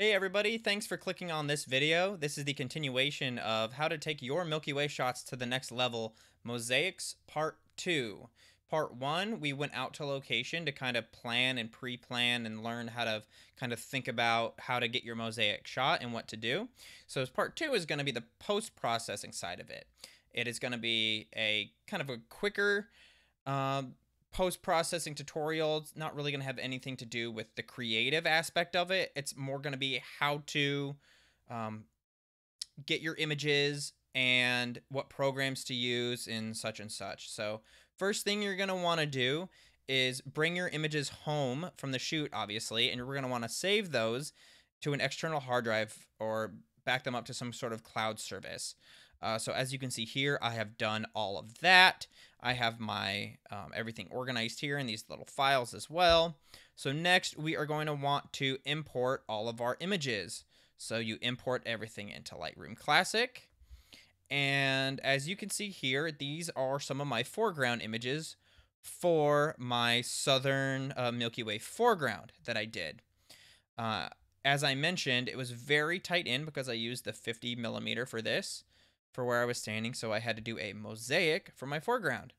Hey everybody, thanks for clicking on this video. This is the continuation of how to take your Milky Way shots to the next level, Mosaics Part 2. Part 1, we went out to location to kind of plan and pre-plan and learn how to kind of think about how to get your mosaic shot and what to do. So Part 2 is going to be the post-processing side of it. It is going to be a kind of a quicker post-processing tutorial. It's not really going to have anything to do with the creative aspect of it. It's more going to be how to get your images and what programs to use in such and such. So first thing you're going to want to do is bring your images home from the shoot, obviously, and we're going to want to save those to an external hard drive or back them up to some sort of cloud service. So as you can see here, I have done all of that. I have my everything organized here in these little files as well. So next, we are going to want to import all of our images. So you import everything into Lightroom Classic. And as you can see here, these are some of my foreground images for my southern Milky Way foreground that I did. As I mentioned, it was very tight in because I used the 50mm for this, for where I was standing, so I had to do a mosaic for my foreground.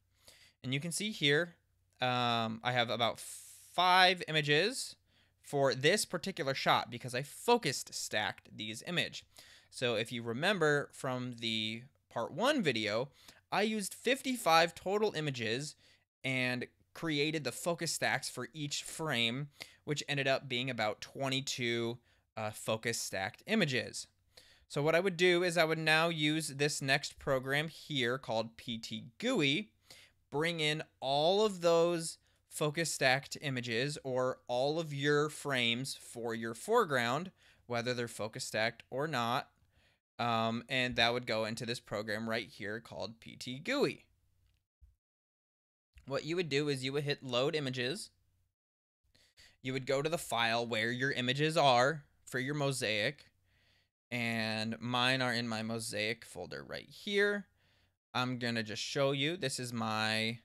And you can see here, I have about 5 images for this particular shot because I focused stacked these images. So if you remember from the part 1 video, I used 55 total images and created the focus stacks for each frame, which ended up being about 22 focus stacked images. So what I would do is I would now use this next program here called PT.2, bring in all of those focus stacked images or all of your frames for your foreground, whether they're focus stacked or not, and that would go into this program right here called PT.2. What you would do is you would hit load images. You would go to the file where your images are for your mosaic. And mine are in my mosaic folder right here. I'm going to just show you. This is my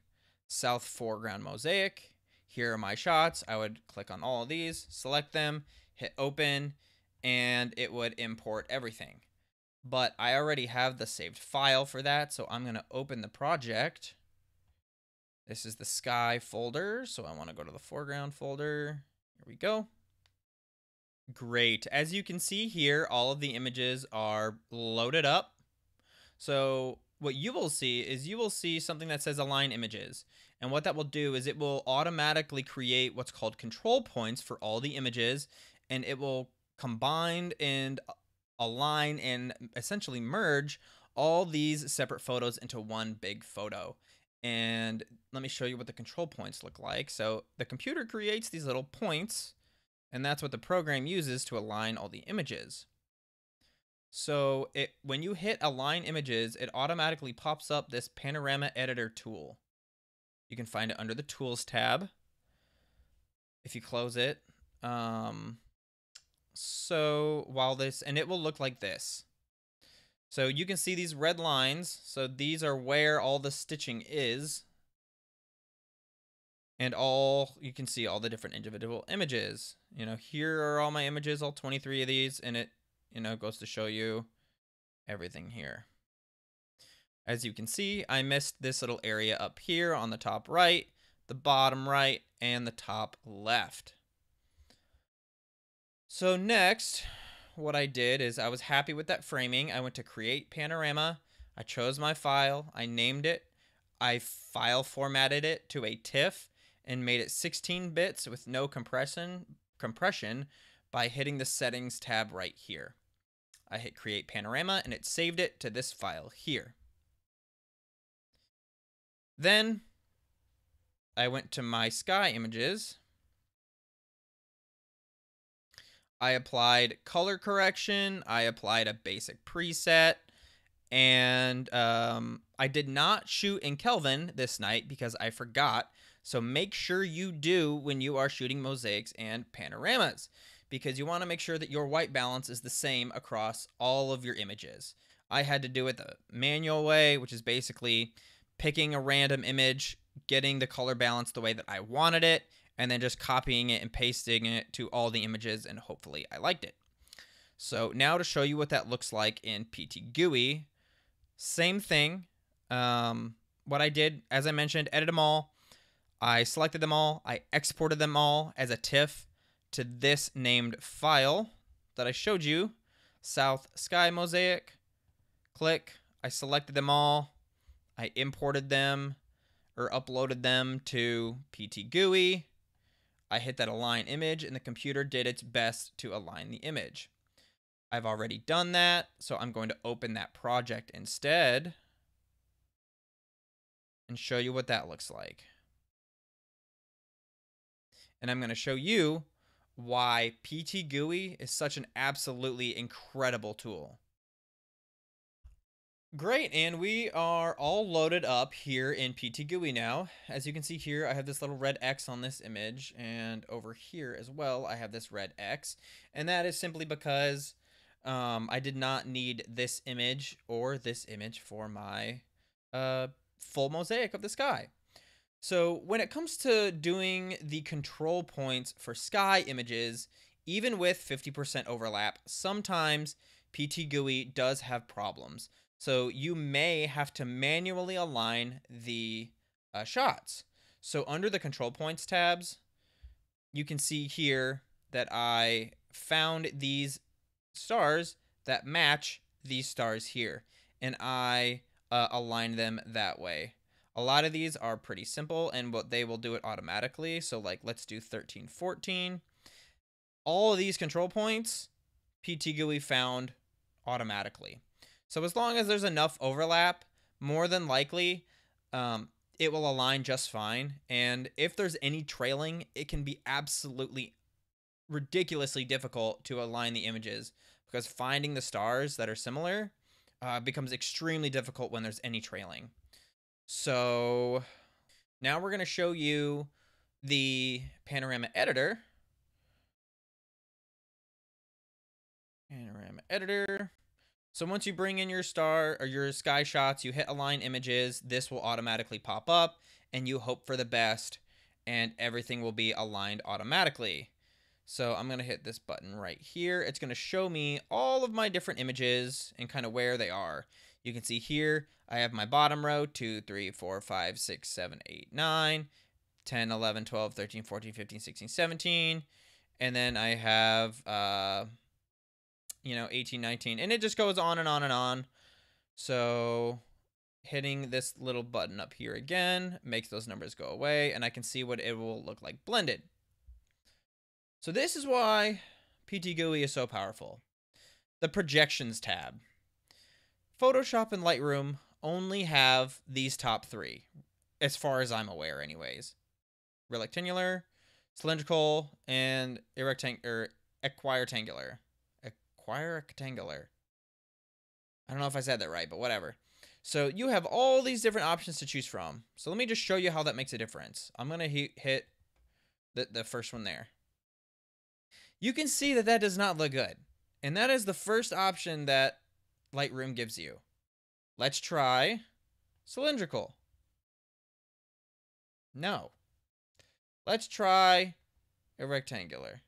south foreground mosaic. Here are my shots. I would click on all of these, select them, hit open, and it would import everything. But I already have the saved file for that, so I'm going to open the project. This is the sky folder, so I want to go to the foreground folder. Here we go. Great. As you can see here, all of the images are loaded up. So what you will see is you will see something that says align images. And what that will do is it will automatically create what's called control points for all the images, and it will combine and align and essentially merge all these separate photos into one big photo. And let me show you what the control points look like. So the computer creates these little points, and that's what the program uses to align all the images. So when you hit align images, it automatically pops up this panorama editor tool. You can find it under the tools tab if you close it. So while this, and it will look like this. So you can see these red lines. So these are where all the stitching is. And you can see all the different individual images. Here are all my images, all 23 of these, and it, goes to show you everything here. As you can see, I missed this little area up here on the top right, the bottom right, and the top left. So next, what I did is I was happy with that framing. I went to create panorama. I chose my file. I named it. I file formatted it to a TIFF and made it 16 bits with no compression by hitting the settings tab right here. I hit create panorama and it saved it to this file here. Then I went to my sky images. I applied color correction. I applied a basic preset. And I did not shoot in Kelvin this night because I forgot. So make sure you do when you are shooting mosaics and panoramas, because you want to make sure that your white balance is the same across all of your images. I had to do it the manual way, which is basically picking a random image, getting the color balance the way that I wanted it, and then just copying it and pasting it to all the images, and hopefully I liked it. So now to show you what that looks like in PT same thing. What I did, as I mentioned, edit them all. I selected them all. I exported them all as a TIFF to this named file that I showed you, South Sky Mosaic. Click. I selected them all. I imported them or uploaded them to PT. I hit that align image and the computer did its best to align the image. I've already done that, so I'm going to open that project instead and show you what that looks like. And I'm going to show you why PT is such an absolutely incredible tool. Great, and we are all loaded up here in PT now. As you can see here, I have this little red X on this image, and over here as well, I have this red X, and that is simply because I did not need this image or this image for my full mosaic of the sky. So when it comes to doing the control points for sky images, even with 50% overlap, sometimes PT does have problems. So you may have to manually align the shots. So under the control points tabs, you can see here that I found these stars that match these stars here, and I align them that way. A lot of these are pretty simple, and they will do it automatically. So like, let's do 13, 14. All of these control points, PT found automatically. So as long as there's enough overlap, more than likely, it will align just fine. And if there's any trailing, it can be absolutely ridiculously difficult to align the images, because finding the stars that are similar becomes extremely difficult when there's any trailing. So now we're going to show you the panorama editor. Panorama editor. So once you bring in your star or your sky shots, you hit align images, this will automatically pop up, and you hope for the best, and everything will be aligned automatically. So I'm going to hit this button right here. It's going to show me all of my different images and kind of where they are. You can see here, I have my bottom row, 2, 3, 4, 5, 6, 7, 8, 9, 10, 11, 12, 13, 14, 15, 16, 17. And then I have, 18, 19. And it just goes on and on and on. So hitting this little button up here again makes those numbers go away. And I can see what it will look like blended. So this is why PT is so powerful. The projections tab. Photoshop and Lightroom only have these top three, as far as I'm aware anyways. Rectangular, cylindrical, and equirectangular. Equirectangular. I don't know if I said that right, but whatever. So you have all these different options to choose from. So let me just show you how that makes a difference. I'm going to hit the first one there. You can see that that does not look good. And that is the first option that Lightroom gives you. Let's try cylindrical. No. Let's try a rectangular.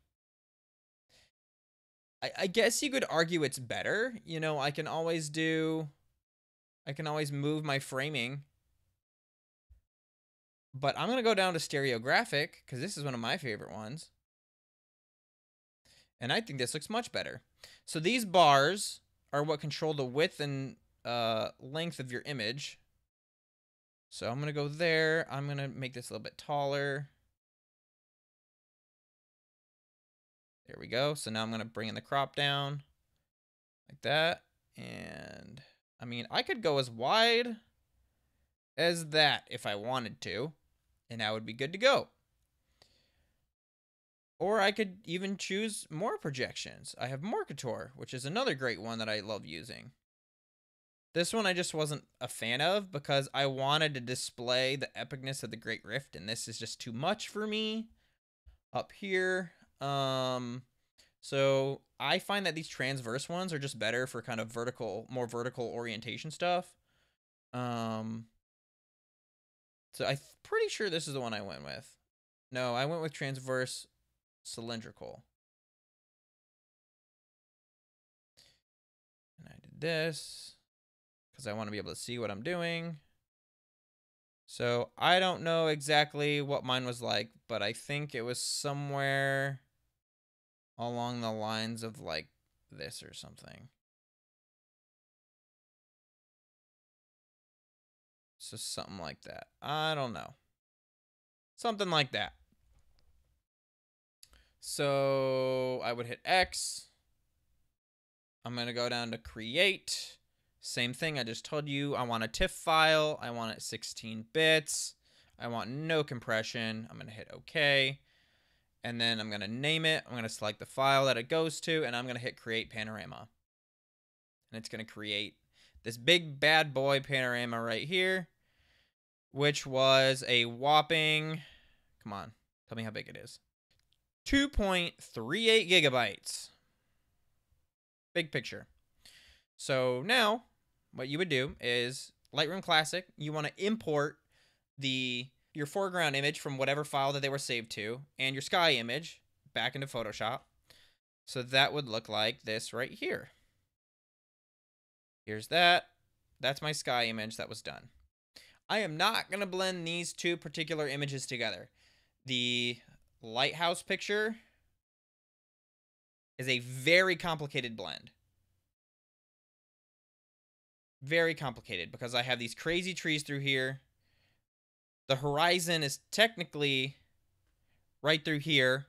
I guess you could argue it's better. You know, I can always move my framing. But I'm going to go down to stereographic because this is one of my favorite ones. And I think this looks much better. So these bars are what control the width and length of your image. So I'm going to go there. I'm going to make this a little bit taller. There we go. So now I'm going to bring in the crop down like that. And I mean, I could go as wide as that if I wanted to, and that would be good to go. Or I could even choose more projections. I have Mercator, which is another great one that I love using. This one I just wasn't a fan of because I wanted to display the epicness of the Great Rift, and this is just too much for me up here. So I find that these transverse ones are just better for kind of more vertical orientation stuff. So I'm pretty sure this is the one I went with. No, I went with transverse cylindrical. did this because I want to be able to see what I'm doing. So I don't know exactly what mine was like, but I think it was somewhere along the lines of like this or something. So something like that. I don't know. Something like that. So I would hit X. I'm going to go down to create. Same thing I just told you. I want a TIFF file. I want it 16 bits. I want no compression. I'm going to hit OK. And then I'm going to name it. I'm going to select the file that it goes to, and I'm going to hit create panorama. And it's going to create this big bad boy panorama right here, which was a whopping, come on, tell me how big it is. 2.38 gigabytes. Big picture. So now what you would do is Lightroom Classic, you want to import your foreground image from whatever file that they were saved to and your sky image back into Photoshop. So that would look like this right here. Here's that. That's my sky image that was done. I am not going to blend these two particular images together. The lighthouse picture is a very complicated blend. Very complicated because I have these crazy trees through here. The horizon is technically right through here.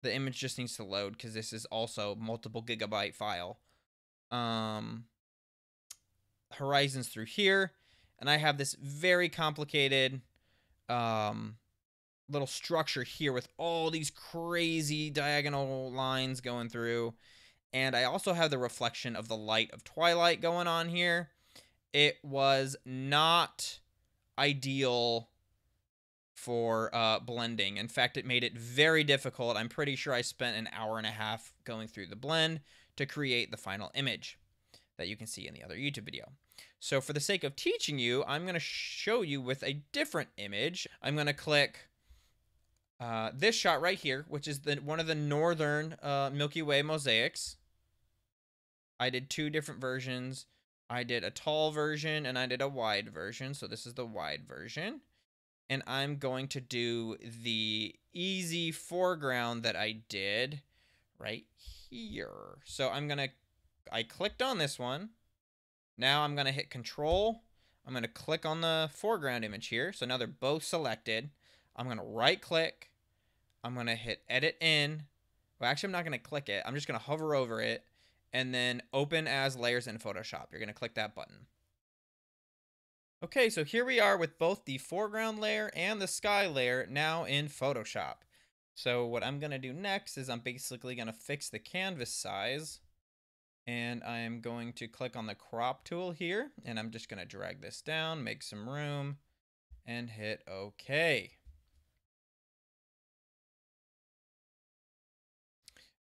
The image just needs to load because this is also multiple gigabyte file. Horizons through here. And I have this very complicated little structure here with all these crazy diagonal lines going through. And I also have the reflection of the light of twilight going on here. It was not ideal for blending. In fact, it made it very difficult. I'm pretty sure I spent an hour and a half going through the blend to create the final image that you can see in the other YouTube video. So for the sake of teaching you, I'm going to show you with a different image. I'm going to click this shot right here, which is one of the northern Milky Way mosaics. I did two different versions. I did a tall version and I did a wide version. So this is the wide version. And I'm going to do the easy foreground that I did right here. So I clicked on this one. Now I'm going to hit Control. I'm going to click on the foreground image here. So now they're both selected. I'm going to right click. I'm going to hit Edit In. Well, actually, I'm not going to click it. I'm just going to hover over it and then Open as Layers in Photoshop. You're going to click that button. Okay, so here we are with both the foreground layer and the sky layer now in Photoshop. So what I'm going to do next is I'm basically going to fix the canvas size. And I'm going to click on the crop tool here. And I'm just going to drag this down, make some room, and hit OK.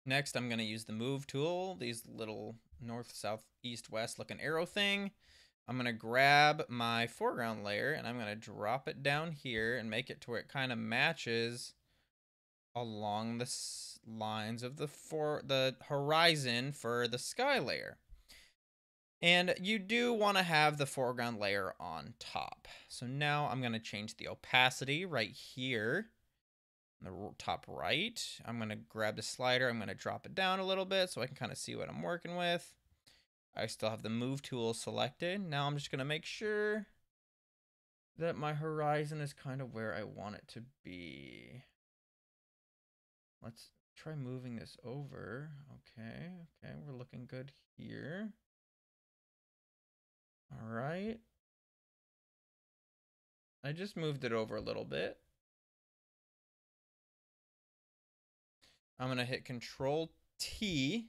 Next, I'm going to use the move tool, these little north, south, east, west looking arrow thing. I'm going to grab my foreground layer and I'm going to drop it down here and make it to where it kind of matches along the lines of the horizon for the sky layer. And you do want to have the foreground layer on top. So now I'm going to change the opacity right here. The top right. I'm going to grab the slider. I'm going to drop it down a little bit so I can kind of see what I'm working with. I still have the move tool selected. Now I'm just going to make sure that my horizon is kind of where I want it to be. Let's try moving this over. Okay, we're looking good here. All right. I just moved it over a little bit. I'm going to hit Control T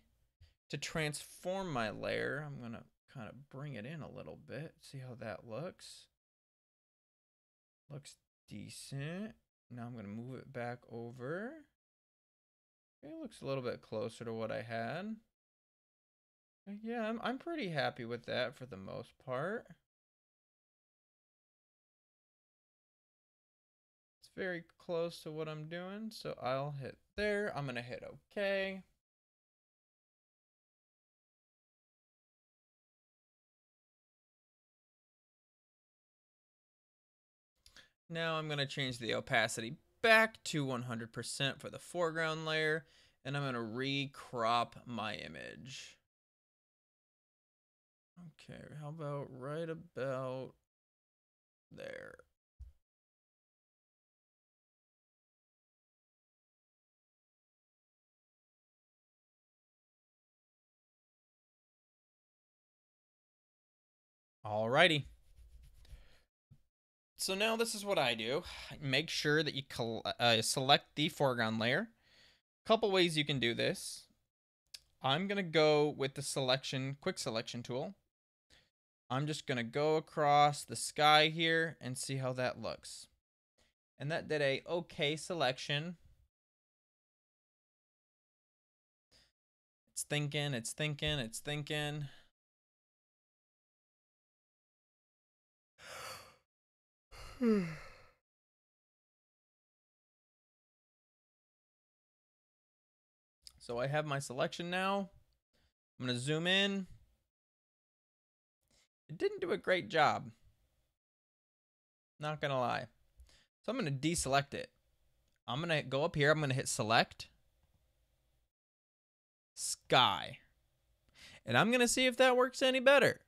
to transform my layer. I'm going to kind of bring it in a little bit. See how that looks. Looks decent. Now I'm going to move it back over. It looks a little bit closer to what I had. Yeah, I'm pretty happy with that for the most part. It's very close to what I'm doing, so I'll hit there. I'm going to hit OK. Now I'm going to change the opacity back to 100% for the foreground layer, and I'm going to re-crop my image. Okay, how about right about there? Alrighty. So now this is what I do. Make sure that you select the foreground layer. Couple ways you can do this. I'm going to go with the quick selection tool. I'm just going to go across the sky here and see how that looks. And that did a okay selection. It's thinking, it's thinking, it's thinking. So I have my selection now. I'm going to zoom in. It didn't do a great job. Not going to lie. So I'm going to deselect it. I'm going to go up here. I'm going to hit select. Sky. And I'm going to see if that works any better.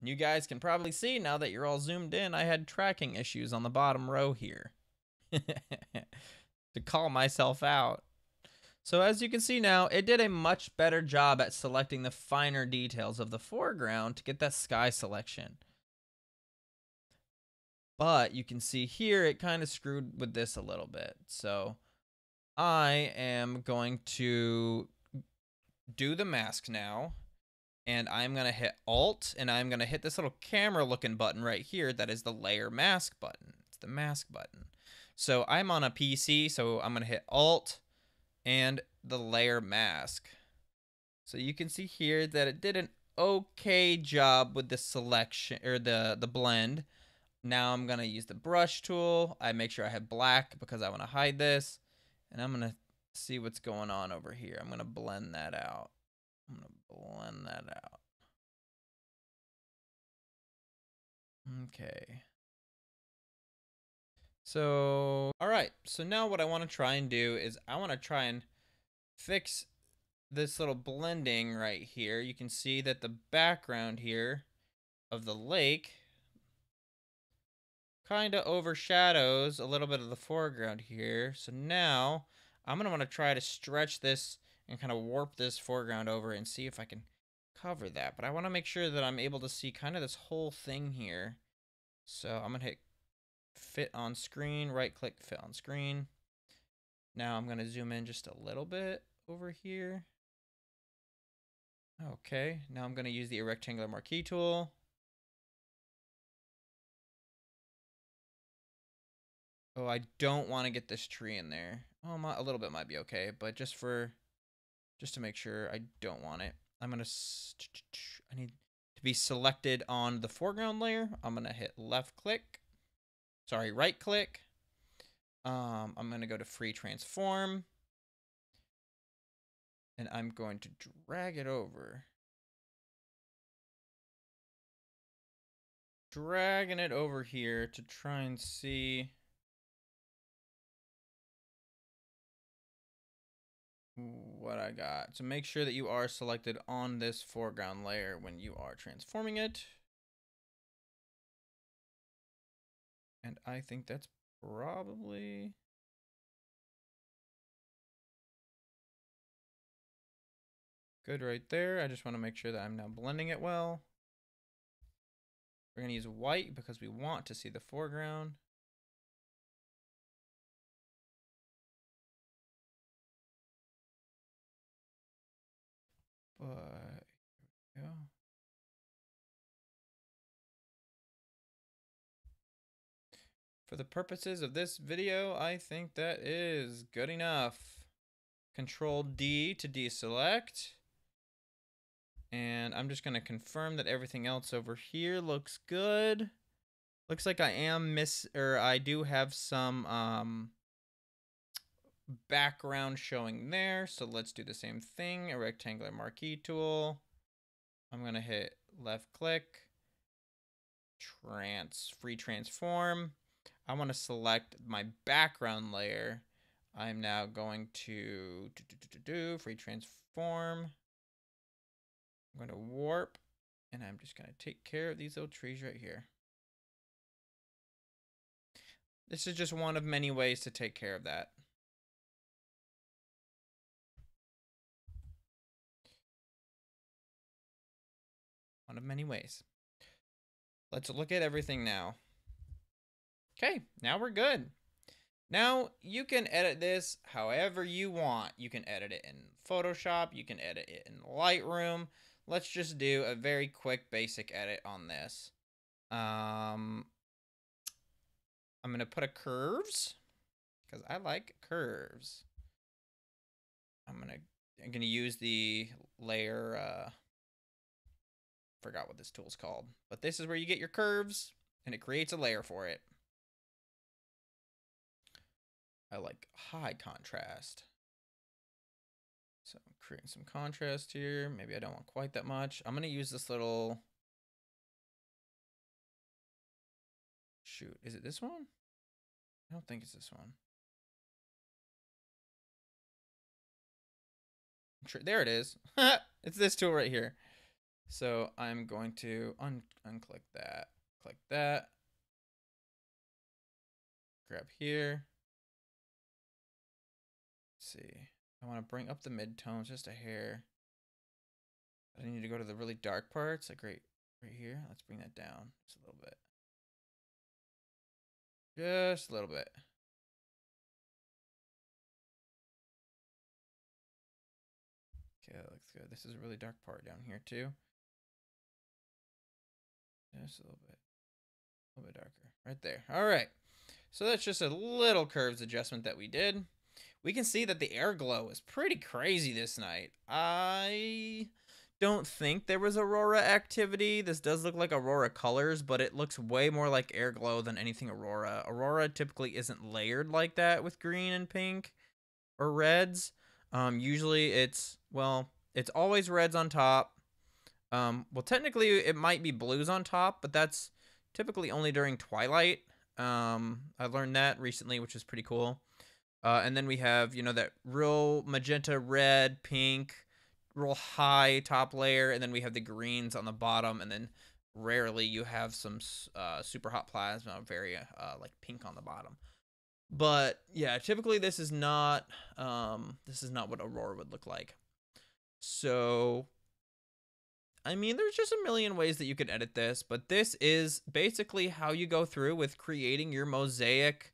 You guys can probably see now that you're all zoomed in, I had tracking issues on the bottom row here. To call myself out. So as you can see now, it did a much better job at selecting the finer details of the foreground to get that sky selection. But you can see here, it kind of screwed with this a little bit. So I am going to do the mask now. And I'm going to hit Alt, and I'm going to hit this little camera looking button right here. That is the layer mask button. It's the mask button. So I'm on a PC, so I'm going to hit Alt and the layer mask. So you can see here that it did an okay job with the selection or the blend. Now I'm going to use the brush tool. I make sure I have black because I want to hide this. And I'm going to see what's going on over here. I'm going to blend that out. I'm going to blend that out. Okay. So, all right. So now what I want to try and do is I want to try and fix this little blending right here. You can see that the background here of the lake kind of overshadows a little bit of the foreground here. So now I'm going to want to try to stretch this and kind of warp this foreground over and see if I can cover that. But I want to make sure that I'm able to see kind of this whole thing here. So I'm going to hit fit on screen, right click, fit on screen. Now I'm going to zoom in just a little bit over here. Okay, now I'm going to use the rectangular marquee tool. Oh, I don't want to get this tree in there. Oh, a little bit might be okay, but just to make sure, I don't want it. I'm going to, I need to be selected on the foreground layer. I'm going to hit right click. I'm going to go to free transform. And I'm going to drag it over. Dragging it over here to try and see what I got. So make sure that you are selected on this foreground layer when you are transforming it. And I think that's probably good right there. I just want to make sure that I'm now blending it well. We're going to use white because we want to see the foreground. But, yeah. For the purposes of this video, I think that is good enough. Control D to deselect. And I'm just going to confirm that everything else over here looks good. Looks like I do have some background showing there. So let's do the same thing. A rectangular marquee tool. I'm going to hit left click, free transform. I want to select my background layer. I'm now going to free transform. I'm going to warp, and I'm just going to take care of these little trees right here. This is just one of many ways to take care of that. One of many ways. Let's look at everything now. Okay, now we're good. Now you can edit this however you want. You can edit it in Photoshop. You can edit it in Lightroom. Let's just do a very quick basic edit on this. I'm going to put a curves because I like curves. I'm going to use the layer, forgot what this tool's called, but this is where you get your curves and it creates a layer for it. I like high contrast. So I'm creating some contrast here. Maybe I don't want quite that much. I'm going to use this little, shoot, is it this one? I don't think it's this one. There it is. It's this tool right here. So I'm going to unclick that, click that, grab here. Let's see. I want to bring up the midtones just a hair. I need to go to the really dark parts, like right here. Let's bring that down just a little bit. Just a little bit. Okay, that looks good. This is a really dark part down here too. Just a little bit darker. Right there. All right. So that's just a little curves adjustment that we did. We can see that the air glow is pretty crazy this night. I don't think there was aurora activity. This does look like aurora colors, but it looks way more like air glow than anything aurora. Aurora typically isn't layered like that with green and pink or reds. Usually it's always reds on top. Well, technically it might be blues on top, but that's typically only during twilight. I learned that recently, which is pretty cool. And then we have, that real magenta, red, pink, real high top layer, and then we have the greens on the bottom, and then rarely you have some super hot plasma, very like pink on the bottom. But yeah, typically this is not what aurora would look like. So I mean, there's just a million ways that you can edit this, but this is basically how you go through with creating your mosaic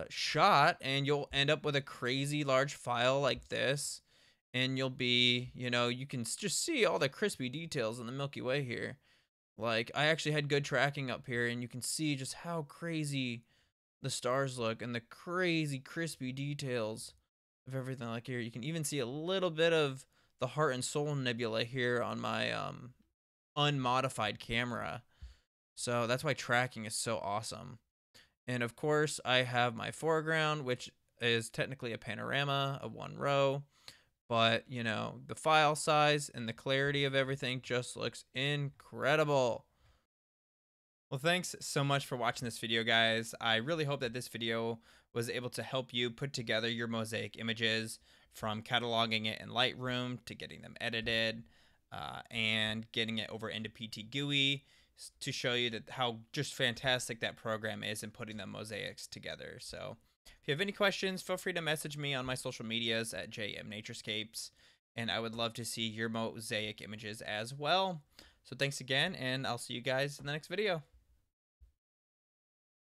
shot, and you'll end up with a crazy large file like this, and you'll be, you can just see all the crispy details in the Milky Way here. Like, I actually had good tracking up here, and you can see just how crazy the stars look and the crazy crispy details of everything. Like here, you can even see a little bit of the Heart and Soul Nebula here on my unmodified camera. So that's why tracking is so awesome. And of course, I have my foreground, which is technically a panorama of one row. But, the file size and the clarity of everything just looks incredible. Well, thanks so much for watching this video, guys. I really hope that this video was able to help you put together your mosaic images, from cataloging it in Lightroom to getting them edited and getting it over into PT GUI to show you that how just fantastic that program is in putting the mosaics together. So if you have any questions, feel free to message me on my social medias at JMNaturescapes, and I would love to see your mosaic images as well. So thanks again, and I'll see you guys in the next video.